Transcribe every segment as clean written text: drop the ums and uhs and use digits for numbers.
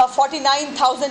49,000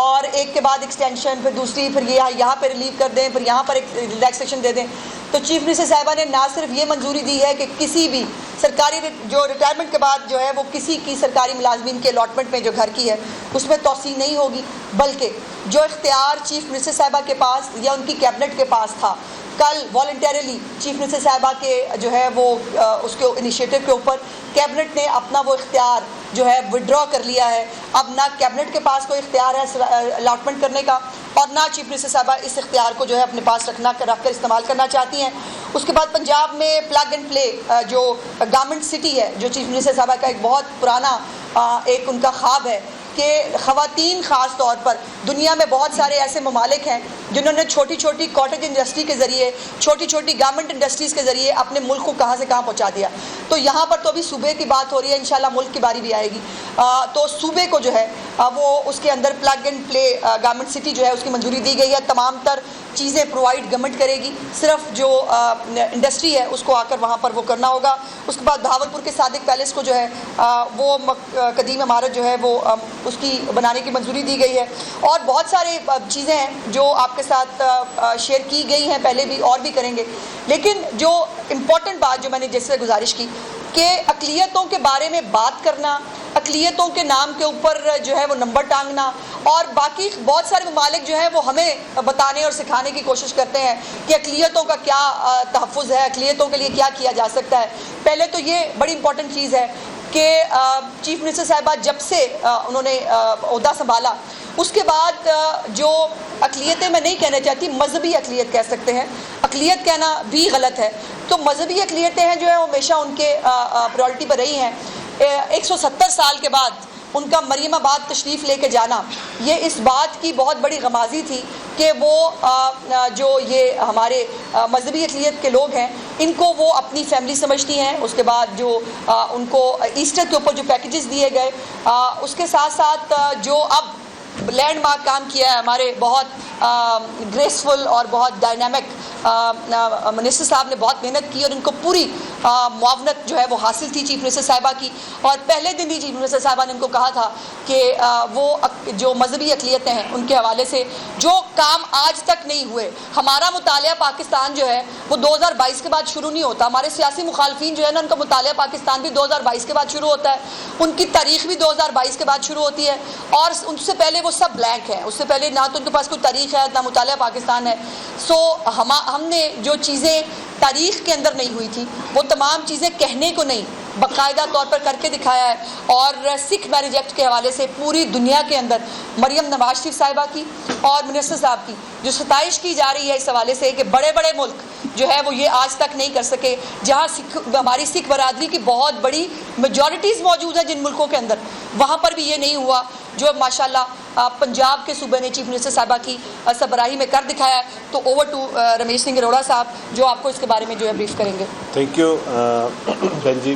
اور ایک کے بعد ایکسٹینشن، پھر دوسری، پھر یہاں پہ ریلیو کر دیں، پھر یہاں پر ایک ریلیکسیشن دے دیں. تو چیف منسٹر صاحبہ نے نہ صرف یہ منظوری دی ہے کہ کسی بھی سرکاری جو ریٹائرمنٹ کے بعد جو ہے وہ کسی کی سرکاری ملازمین کے الاٹمنٹ میں جو گھر کی ہے اس میں توسیع نہیں ہوگی، بلکہ جو اختیار چیف منسٹر صاحبہ کے پاس یا ان کی کیبنٹ کے پاس تھا، کل والنٹیرلی چیف منسٹر صاحبہ کے جو ہے وہ اس کے انیشیٹو کے اوپر کیبنٹ نے اپنا وہ اختیار جو ہے وڈرا کر لیا ہے. اب نہ کیبنٹ کے پاس کوئی اختیار ہے الاٹمنٹ کرنے کا، اور نہ چیف منسٹر صاحبہ اس اختیار کو جو ہے اپنے پاس رکھ کر استعمال کرنا چاہتی ہیں. اس کے بعد پنجاب میں پلگ اینڈ پلے جو گورنمنٹ سٹی ہے، جو چیف منسٹر صاحبہ کا ایک بہت پرانا ایک ان کا خواب ہے کہ خواتین خاص طور پر، دنیا میں بہت سارے ایسے ممالک ہیں جنہوں نے چھوٹی چھوٹی کاٹیج انڈسٹری کے ذریعے، چھوٹی چھوٹی گورنمنٹ انڈسٹریز کے ذریعے اپنے ملک کو کہاں سے کہاں پہنچا دیا. تو یہاں پر تو ابھی صوبے کی بات ہو رہی ہے، انشاءاللہ ملک کی باری بھی آئے گی. تو صوبے کو جو ہے وہ اس کے اندر plug and play government city جو ہے اس کی منظوری دی گئی ہے. تمام تر چیزیں پرووائڈ گورنمنٹ کرے گی، صرف جو انڈسٹری ہے اس کو آ کر وہاں پر وہ کرنا ہوگا. اس کے بعد بہاولپور کے صادق پیلس کو جو ہے وہ قدیم عمارت جو ہے وہ اس کی بنانے کی منظوری دی گئی ہے. اور بہت سارے چیزیں ہیں جو آپ کے ساتھ شیئر کی گئی ہیں پہلے بھی اور بھی کریں گے. لیکن جو امپورٹنٹ بات جو میں نے جس سے گزارش کی کہ اقلیتوں کے بارے میں بات کرنا، اقلیتوں کے نام کے اوپر جو ہے وہ نمبر ٹانگنا، اور باقی بہت سارے ممالک جو ہیں وہ ہمیں بتانے اور سکھانے کی کوشش کرتے ہیں کہ اقلیتوں کا کیا تحفظ ہے، اقلیتوں کے لیے کیا کیا جا سکتا ہے. پہلے تو یہ بڑی امپورٹنٹ چیز ہے کہ چیف منسٹر صاحبہ جب سے انہوں نے عہدہ سنبھالا اس کے بعد جو اقلیتیں، میں نہیں کہنا چاہتی مذہبی اقلیت کہہ سکتے ہیں، اقلیت کہنا بھی غلط ہے، تو مذہبی اقلیتیں ہیں جو ہیں وہ ہمیشہ ان کے پرائورٹی پر رہی ہیں. 170 سال کے بعد ان کا مریم آباد تشریف لے کے جانا، یہ اس بات کی بہت بڑی غمازی تھی کہ وہ جو یہ ہمارے مذہبی اقلیت کے لوگ ہیں ان کو وہ اپنی فیملی سمجھتی ہیں. اس کے بعد جو ان کو ایسٹر کے اوپر جو پیکیجز دیے گئے، اس کے ساتھ ساتھ جو اب لینڈ مارک کام کیا ہے ہمارے بہت گریسفل اور بہت ڈائنامک منسٹر صاحب نے بہت محنت کی اور ان کو پوری معاونت جو ہے وہ حاصل تھی چیف منسٹر صاحبہ کی. اور پہلے دن ہی چیف منسٹر صاحبہ نے ان کو کہا تھا کہ وہ جو مذہبی اقلیتیں ہیں ان کے حوالے سے جو کام آج تک نہیں ہوئے، ہمارا مطالعہ پاکستان جو ہے وہ 2022 کے بعد شروع نہیں ہوتا. ہمارے سیاسی مخالفین جو ہے نا ان کا مطالعہ پاکستان بھی 2022 کے بعد شروع ہوتا ہے، ان کی تاریخ بھی 2022 کے بعد شروع ہوتی ہے، اور ان سے پہلے وہ سب بلینک ہیں. اس سے پہلے نہ تو ان کے پاس کوئی تاریخ ہے نہ مطالعہ پاکستان ہے. سو ہم نے جو چیزیں تاریخ کے اندر نہیں ہوئی تھی وہ تمام چیزیں کہنے کو نہیں، باقاعدہ طور پر کر کے دکھایا ہے. اور سکھ میرج ایکٹ کے حوالے سے پوری دنیا کے اندر مریم نواز شریف صاحبہ کی اور منسٹر صاحب کی جو ستائش کی جا رہی ہے اس حوالے سے کہ بڑے بڑے ملک جو ہے وہ یہ آج تک نہیں کر سکے، جہاں ہماری سکھ برادری کی بہت بڑی میجورٹیز موجود ہیں جن ملکوں کے اندر، وہاں پر بھی یہ نہیں ہوا جو ماشاءاللہ پنجاب کے صوبے نے چیف منسٹر صاحبہ کی سربراہی میں کر دکھایا ہے. تو اوور ٹو رمیش سنگھ اروڑا صاحب جو آپ کو اس کے بارے میں جو ہے بریف کریں گے. تھینک یو بہن جی.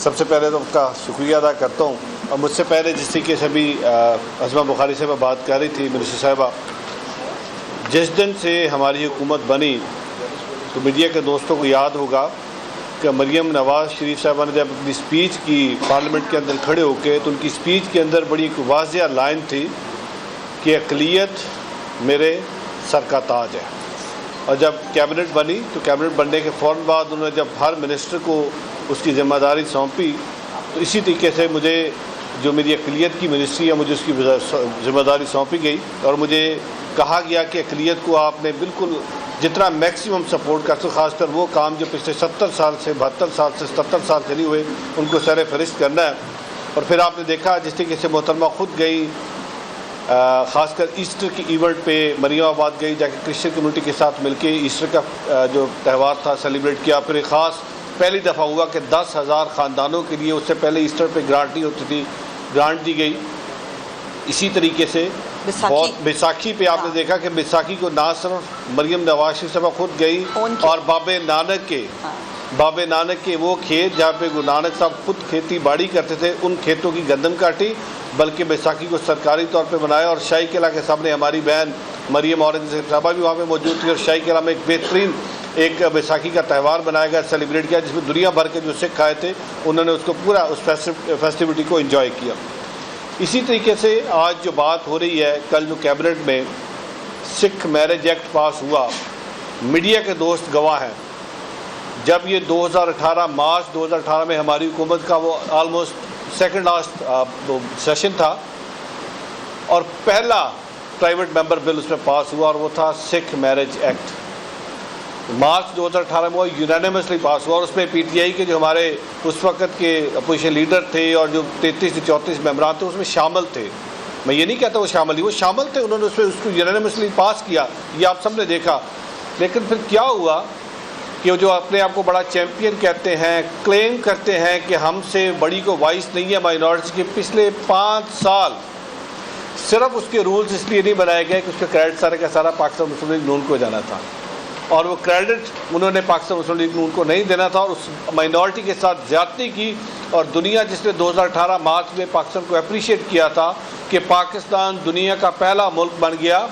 سب سے پہلے تو آپ کا شکریہ ادا کرتا ہوں. اور مجھ سے پہلے جس طریقے سے ابھی عظمہ بخاری صاحبہ بات کر رہی تھی منسٹر صاحبہ، جس دن سے ہماری حکومت بنی تو میڈیا کے دوستوں کو یاد ہوگا کہ مریم نواز شریف صاحبہ نے جب اپنی اسپیچ کی پارلیمنٹ کے اندر کھڑے ہو کے، تو ان کی اسپیچ کے اندر بڑی ایک واضح لائن تھی کہ اقلیت میرے سر کا تاج ہے. اور جب کیبنٹ بنی تو کیبنٹ بننے کے فوراً بعد انہوں نے جب ہر منسٹر کو اس کی ذمہ داری سونپی، تو اسی طریقے سے مجھے جو میری اقلیت کی منسٹری ہے مجھے اس کی ذمہ داری سونپی گئی، اور مجھے کہا گیا کہ اقلیت کو آپ نے بالکل جتنا میکسیمم سپورٹ کر سکتے، خاص کر وہ کام جو پچھلے 70 سال سے 72 سال سے 77 سال چلی ہوئے ان کو سر فہرست کرنا ہے. اور پھر آپ نے دیکھا جس طریقے سے محترمہ خود گئی، خاص کر ایسٹر کی ایونٹ پہ مریم آباد گئی، جا کے کرسچن کمیونٹی کے ساتھ مل کے ایسٹر کا جو تہوار تھا سیلیبریٹ کیا. پھر ایک خاص پہلی دفعہ ہوا کہ 10,000 خاندانوں کے لیے، اس سے پہلے ایسٹر پہ گرانٹ نہیں ہوتی تھی، گرانٹ دی گئی. اسی طریقے سے بیساکھی پہ آپ نے دیکھا کہ بیساکھی کو نہ صرف مریم نواز شریف صاحبہ خود گئی، اور باب نانک کے وہ کھیت جہاں پہ گرو نانک صاحب خود کھیتی باڑی کرتے تھے ان کھیتوں کی گندم کاٹی، بلکہ بیساکھی کو سرکاری طور پہ بنایا. اور شاہی قلعہ کے سامنے ہماری بہن مریم اورنگزیب صاحبہ بھی وہاں پہ موجود تھی، اور شاہی قلعہ میں ایک بہترین ایک بیساکھی کا تہوار بنایا گیا، سیلیبریٹ کیا، جس میں دنیا بھر کے جو سکھ آئے تھے انہوں نے اس کو پورا اس فیسٹیوٹی کو انجوائے کیا. اسی طریقے سے آج جو بات ہو رہی ہے، کل جو کیبنٹ میں سکھ میرج ایکٹ پاس ہوا، میڈیا کے دوست گواہ ہیں، جب یہ 2018 مارچ 2018 میں ہماری حکومت کا وہ آلموسٹ سیکنڈ لاسٹ سیشن تھا، اور پہلا پرائیویٹ ممبر بل اس میں پاس ہوا، اور وہ تھا سکھ میرج ایکٹ۔ مارچ 2018 میں وہ یونینیمسلی پاس ہوا، اور اس میں پی ٹی آئی کے جو ہمارے اس وقت کے اپوزیشن لیڈر تھے اور جو 33 سے 34 ممبران تھے اس میں شامل تھے۔ میں یہ نہیں کہتا وہ شامل نہیں، وہ شامل تھے، انہوں نے اس کو یونینیمسلی پاس کیا، یہ آپ سب نے دیکھا۔ لیکن پھر کیا ہوا کہ جو اپنے آپ کو بڑا چیمپئن کہتے ہیں، کلیم کرتے ہیں کہ ہم سے بڑی کوئی وائس نہیں ہے مائنورٹیز کی، پچھلے 5 سال صرف اس کے رولز اس لیے نہیں بنائے گئے کہ اس کا کریڈٹ سارا کا سارا پاکستان مسلم لیگ نون کو جانا تھا، اور وہ کریڈٹ انہوں نے پاکستان مسلم لیگ نون کو نہیں دینا تھا، اور اس مائنورٹی کے ساتھ زیادتی کی۔ اور دنیا جس نے 2018 مارچ میں پاکستان کو اپریشیٹ کیا تھا کہ پاکستان دنیا کا پہلا ملک بن گیا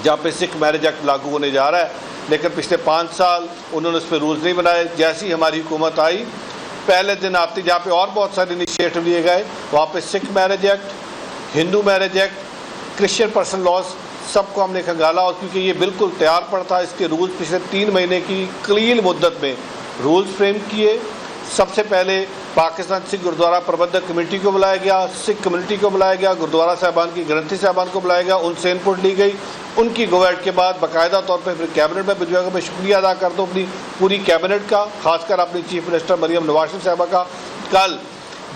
جہاں پہ سکھ میرج ایکٹ لاگو ہونے جا رہا ہے، لیکن پچھلے 5 سال انہوں نے اس پہ رولز نہیں بنائے۔ جیسی ہماری حکومت آئی، پہلے دن آتی جہاں پہ اور بہت سارے انیشیٹو لیے گئے، وہاں پہ Sikh marriage act, Hindu marriage act, Christian personal laws سب کو ہم نے کھنگالا، اور کیونکہ یہ بالکل تیار پڑا تھا، اس کے رولز پچھلے 3 مہینے کی قلیل مدت میں رولز فریم کیے۔ سب سے پہلے پاکستان سکھ گرودوارہ پربندھک کمیٹی کو بلایا گیا، سکھ کمیونٹی کو بلایا گیا، گرودوارہ صاحبان کی گرنتھی صاحبان کو بلایا گیا، ان سے انپٹ لی گئی، ان کی گویٹ کے بعد باقاعدہ طور پہ پھر کیبنٹ میں بھجوایا گیا۔ میں شکریہ ادا کرتا ہوں اپنی پوری کیبنٹ کا، خاص کر اپنی چیف منسٹر مریم نواز شریف صاحبہ کا، کل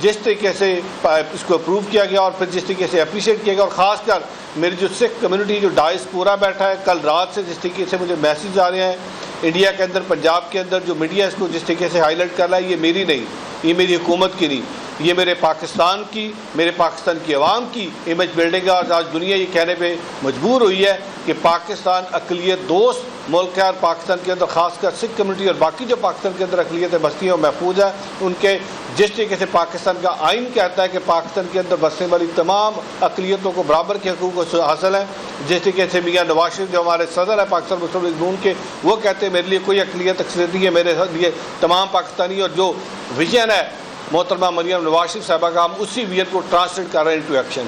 جس طریقے سے اس کو اپروو کیا گیا اور پھر جس طریقے سے اپریشیٹ کیا گیا، اور خاص کر میری جو سکھ کمیونٹی جو ڈائس پورا بیٹھا ہے، کل رات سے جس طریقے سے مجھے میسیج آ رہے ہیں انڈیا کے اندر، پنجاب کے اندر، جو میڈیا اس کو جس طریقے سے ہائی لائٹ کر رہا ہے، یہ میری نہیں، یہ میری حکومت کی نہیں، یہ میرے پاکستان کی، میرے پاکستان کی عوام کی امیج بلڈنگ ہے۔ اور آج دنیا یہ کہنے پہ مجبور ہوئی ہے کہ پاکستان اقلیت دوست ملک ہے، اور پاکستان کے اندر خاص کر سکھ کمیونٹی اور باقی جو پاکستان کے اندر اقلیتیں بستی ہیں وہ محفوظ ہے۔ ان کے جس طریقے سے پاکستان کا آئین کہتا ہے کہ پاکستان کے اندر بسنے والی تمام اقلیتوں کو برابر کے حقوق حاصل ہیں، جس طریقے سے میاں نواز شریف جو ہمارے صدر ہے پاکستان مسلم لیگ نون کے، وہ کہتے ہیں میرے لیے کوئی اقلیت اکثریت نہیں ہے، میرے لیے تمام پاکستانی، اور جو ویژن ہے محترمہ مریم نواز شریف صاحبہ کا، ہم اسی ویژن کو ٹرانسلیٹ کر رہے ہیں انٹو ایکشن۔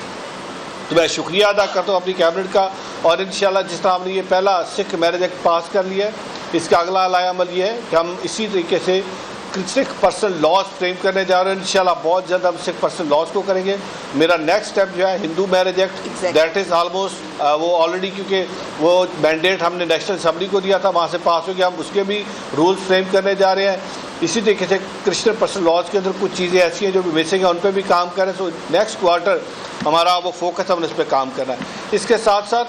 تو میں شکریہ ادا کرتا ہوں اپنی کیبنٹ کا، اور انشاءاللہ جس طرح ہم نے یہ پہلا سکھ میرج ایکٹ پاس کر لیا ہے، اس کا اگلا لائحہ عمل یہ ہے کہ ہم اسی طریقے سے سکھ پرسنل لاز فریم کرنے جا رہے ہیں، انشاءاللہ بہت جلد ہم سکھ پرسنل لاز کو کریں گے۔ میرا نیکسٹ اسٹیپ جو ہے Hindu marriage act, that is almost وہ آلریڈی، کیونکہ وہ مینڈیٹ ہم نے نیشنل اسمبلی کو دیا تھا، وہاں سے پاس ہو گیا، ہم اس کے بھی رولز فریم کرنے جا رہے ہیں۔ اسی طریقے سے کرسچن پرسنل لاز کے اندر کچھ چیزیں ایسی ہیں جو بھی مسنگ ہیں، ان پہ بھی کام کر رہے ہیں۔ سو نیکسٹ کوارٹر ہمارا وہ فوکس ہم نے اس پہ کام کرنا ہے۔ اس کے ساتھ ساتھ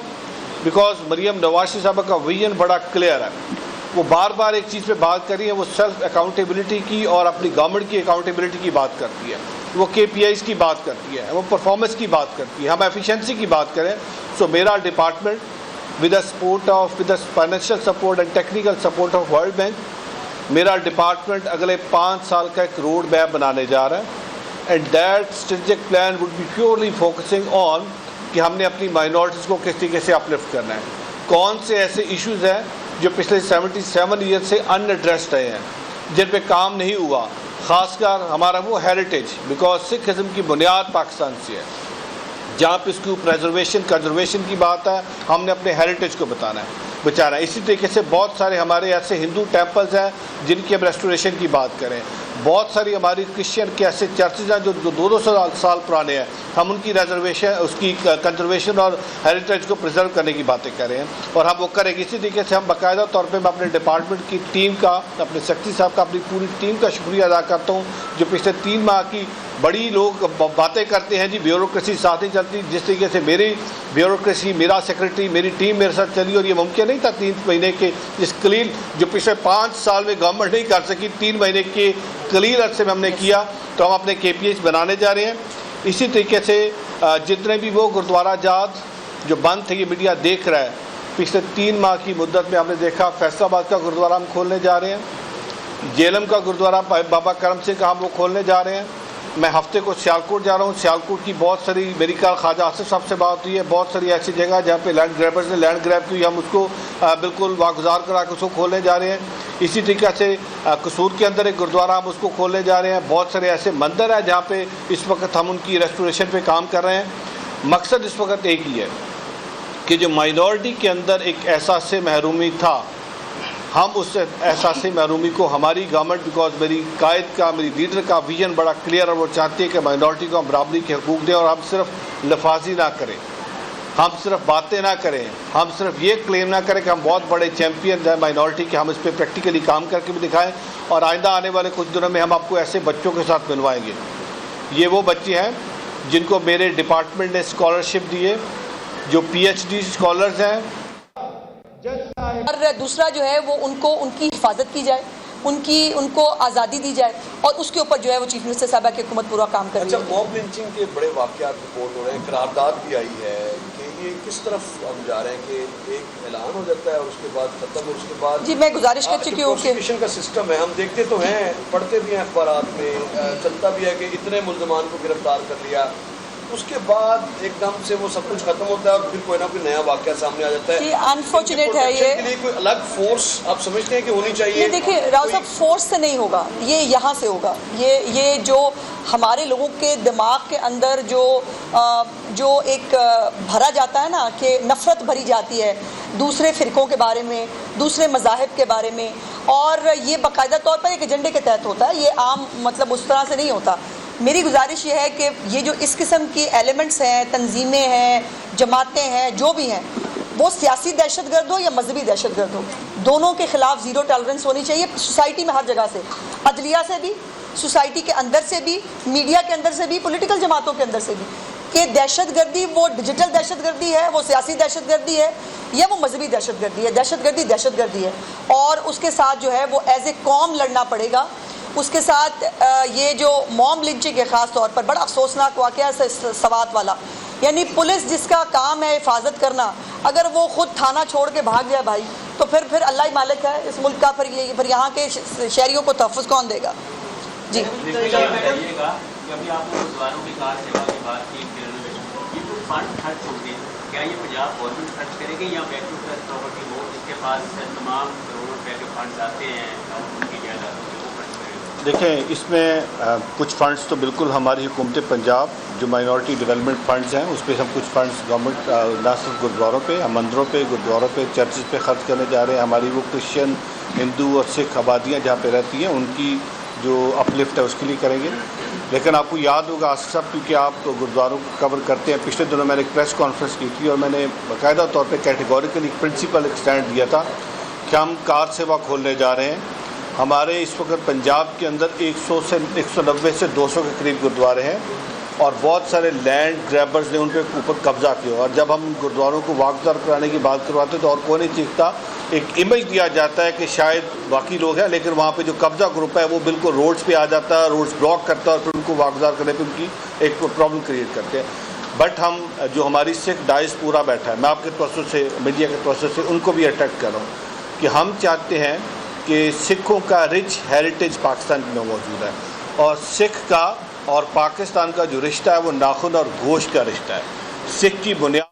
بیکاز مریم نواز شریف صاحبہ کا ویژن بڑا کلیئر ہے، وہ بار بار ایک چیز پہ بات کر رہی ہے، وہ سیلف اکاؤنٹیبلٹی کی اور اپنی گورنمنٹ کی اکاؤنٹیبلٹی کی بات کرتی ہے، وہ KPIs کی بات کرتی ہے، وہ پرفارمنس کی بات کرتی ہے، ہم ایفیشنسی کی بات کریں۔ سو میرا department with the financial support and technical support of world bank, میرا ڈپارٹمنٹ اگلے 5 سال کا ایک روڈ میپ بنانے جا رہا ہے، and that strategic plan would be purely focusing on کہ ہم نے اپنی مائنورٹیز کو کس طریقے سے اپلفٹ کرنا ہے، کون سے ایسے ایشوز ہیں جو پچھلے 77 ایئر سے ان ایڈریسڈ رہے ہیں، جن پہ کام نہیں ہوا، خاص کر ہمارا وہ ہیریٹیج، بیکاز سکھ ازم کی بنیاد پاکستان سے ہے، جہاں پہ اس کی کنزرویشن کی بات ہے، ہم نے اپنے ہیریٹیج کو بچانا ہے۔ اسی طریقے سے بہت سارے ہمارے ایسے ہندو ٹیمپلز ہیں جن کی ہم ریسٹوریشن کی بات کریں، بہت ساری ہماری کرسچن کے ایسے چرچز ہیں جو 200 سال پرانے ہیں، ہم ان کی ریزرویشن، اس کی کنزرویشن اور ہیریٹیج کو پرزرو کرنے کی باتیں کر رہے ہیں، اور ہم وہ کریں گے۔ اسی طریقے سے ہم باقاعدہ طور پہ میں اپنے ڈپارٹمنٹ کی ٹیم کا، اپنے سیکرٹری صاحب کا، اپنی پوری ٹیم کا شکریہ ادا کرتا ہوں، جو پچھلے 3 ماہ کی بڑی لوگ باتیں کرتے ہیں جی بیوروکریسی ساتھ نہیں چلتی، جس طریقے سے میری بیوروکریسی، میرا سیکرٹری، میری ٹیم میرے ساتھ چلی، اور یہ ممکن نہیں تھا 3 مہینے کے اس قلیل جو پچھلے 5 سال میں گورنمنٹ نہیں کر سکی، 3 مہینے کے قلیل عرصے میں ہم نے کیا، تو ہم اپنے KPIs بنانے جا رہے ہیں۔ اسی طریقے سے جتنے بھی وہ گرودوارہ جات جو بند تھے، یہ میڈیا دیکھ رہا ہے، پچھلے 3 ماہ کی مدت میں ہم نے دیکھا فیصل آباد کا گرودوارہ ہم کھولنے جا رہے ہیں، جیلم کا گرودوارہ بابا کرم سنگھ کا ہم وہ کھولنے جا رہے ہیں، میں ہفتے کو سیالکوٹ جا رہا ہوں. سیالکوٹ کی بہت ساری میری کل خواجہ آصف صاحب سے بات ہوئی ہے. بہت ساری ایسی جگہ جہاں پہ لینڈ گریبرز نے لینڈ گریب کی, ہم اس کو بالکل واگزار کرا کے اس کو کھولنے جا رہے ہیں. اسی طریقے سے قصور کے اندر ایک گرودوارہ ہم اس کو کھولنے جا رہے ہیں. بہت سارے ایسے مندر ہیں جہاں پہ اس وقت ہم ان کی ریسٹوریشن پہ کام کر رہے ہیں. مقصد اس وقت ایک ہی ہے کہ جو مائنورٹی کے اندر ایک احساس محرومی تھا, ہم اس احساس محرومی کو ہماری گورنمنٹ, بیکاز میری قائد کا, میری لیڈر کا ویژن بڑا کلیئر, اور وہ چاہتے ہیں کہ مائنورٹی کو ہم برابری کے حقوق دیں, اور ہم صرف لفاظی نہ کریں, ہم صرف باتیں نہ کریں, ہم صرف یہ کلیم نہ کریں کہ ہم بہت بڑے چیمپئن ہیں مائنورٹی کے, ہم اس پہ پریکٹیکلی کام کر کے بھی دکھائیں. اور آئندہ آنے والے کچھ دنوں میں ہم آپ کو ایسے بچوں کے ساتھ ملوائیں گے. یہ وہ بچے ہیں جن کو میرے ڈپارٹمنٹ نے اسکالرشپ دی ہے, جو پی ایچ ڈی اسکالرز ہیں. اور دوسرا جو ہے وہ ان کی حفاظت کی جائے, ان کو آزادی دی جائے, اور اس کے اوپر جو ہے وہ چیف منسٹر صاحبہ کی حکومت پورا کام کر رہی ہے. اچھا, موب لنچنگ کے بڑے واقعات رپورٹ ہو رہے ہیں, قرارداد بھی آئی ہے کہ یہ کس طرف ہم جا رہے ہیں کہ ایک اعلان ہو جاتا ہے اور اس کے بعد ختم, اور اس کے بعد جی میں گزارش کر چکی ہوں کہ پروسیکیوشن کا سسٹم ہے, ہم دیکھتے تو ہیں, پڑھتے بھی ہیں اخبارات میں, چلتا بھی ہے کہ اتنے ملزمان کو گرفتار کر لیا, اس کے بعد ایک دم سے وہ سب کچھ ختم ہوتا ہے اور پھر کوئی نہ کوئی نیا واقعہ سامنے آ جاتا ہے. جی انفارچونیٹ ہے یہ. کے لیے کوئی الگ فورس آپ سمجھتے ہیں کہ ہونی چاہیے؟ دیکھیں راؤ صاحب, فورس سے نہیں ہوگا, یہ یہاں سے ہوگا. یہ جو ہمارے لوگوں کے دماغ کے اندر جو ایک بھرا جاتا ہے نا, کہ نفرت بھری جاتی ہے دوسرے فرقوں کے بارے میں, دوسرے مذاہب کے بارے میں, اور یہ باقاعدہ طور پر ایک ایجنڈے کے تحت ہوتا ہے, یہ عام مطلب اس طرح سے نہیں ہوتا. میری گزارش یہ ہے کہ یہ جو اس قسم کی ایلیمنٹس ہیں, تنظیمیں ہیں, جماعتیں ہیں, جو بھی ہیں, وہ سیاسی دہشت گرد ہو یا مذہبی دہشت گرد ہو, دونوں کے خلاف زیرو ٹالرنس ہونی چاہیے سوسائٹی میں, ہر جگہ سے, عدلیہ سے بھی, سوسائٹی کے اندر سے بھی, میڈیا کے اندر سے بھی, پولیٹیکل جماعتوں کے اندر سے بھی, کہ دہشت گردی وہ ڈیجیٹل دہشت گردی ہے, وہ سیاسی دہشت گردی ہے, یا وہ مذہبی دہشت گردی ہے. دہشت گردی ہے, اور اس کے ساتھ جو ہے وہ ایز اے قوم لڑنا پڑے گا. اس کے ساتھ یہ جو موب لنچنگ ہے خاص طور پر بڑا افسوسناک واقعہ ہے سوات والا, یعنی پولیس جس کا کام ہے حفاظت کرنا, اگر وہ خود تھانہ چھوڑ کے بھاگ جائے بھائی, تو پھر اللہ ہی مالک ہے اس ملک کا, پھر یہاں کے شہریوں کو تحفظ کون دے گا. جی دیکھیں, اس میں کچھ فنڈز تو بالکل ہماری حکومت پنجاب جو مائنورٹی ڈیولپمنٹ فنڈز ہیں اس پہ ہم کچھ فنڈز گورنمنٹ نہ صرف گرودواروں پہ, ہم مندروں پہ, گرودواروں پہ, چرچز پہ خرچ کرنے جا رہے ہیں. ہماری وہ کرسچن, ہندو اور سکھ آبادیاں جہاں پہ رہتی ہیں ان کی جو اپلفٹ ہے اس کے لیے کریں گے. لیکن آپ کو یاد ہوگا آصف صاحب, کیونکہ آپ گرودواروں کو کور کرتے ہیں, پچھلے دنوں میں نے ایک پریس کانفرنس کی تھی اور میں نے باقاعدہ طور پہ کیٹیگوریکلی پرنسپل ایک اسٹینڈ دیا تھا کہ ہم کار سیوا کھولنے جا رہے ہیں. ہمارے اس وقت پنجاب کے اندر 190 سے 200 کے قریب گرودوارے ہیں, اور بہت سارے لینڈ گریبرز نے ان کے اوپر قبضہ کیا. اور جب ہم گرودواروں کو واگزار کرانے کی بات کرواتے تو اور کوئی نہیں چیختا, ایک امیج دیا جاتا ہے کہ شاید باقی لوگ ہیں, لیکن وہاں پہ جو قبضہ گروپ ہے وہ بالکل روڈز پہ آ جاتا ہے, روڈز بلاک کرتا ہے, اور پھر ان کو واگزار کرنے پہ ان کی ایک پرابلم کریٹ کرتے ہیں. بٹ ہم جو ہماری سکھ ڈائز پورا بیٹھا ہے, میں آپ کے توسط سے, میڈیا کے توسط سے ان کو بھی اٹیک کر رہا ہوں کہ ہم چاہتے ہیں کہ سکھوں کا رچ ہیریٹیج پاکستان میں موجود ہے, اور سکھ کا اور پاکستان کا جو رشتہ ہے وہ ناخن اور گوشت کا رشتہ ہے. سکھ کی بنیاد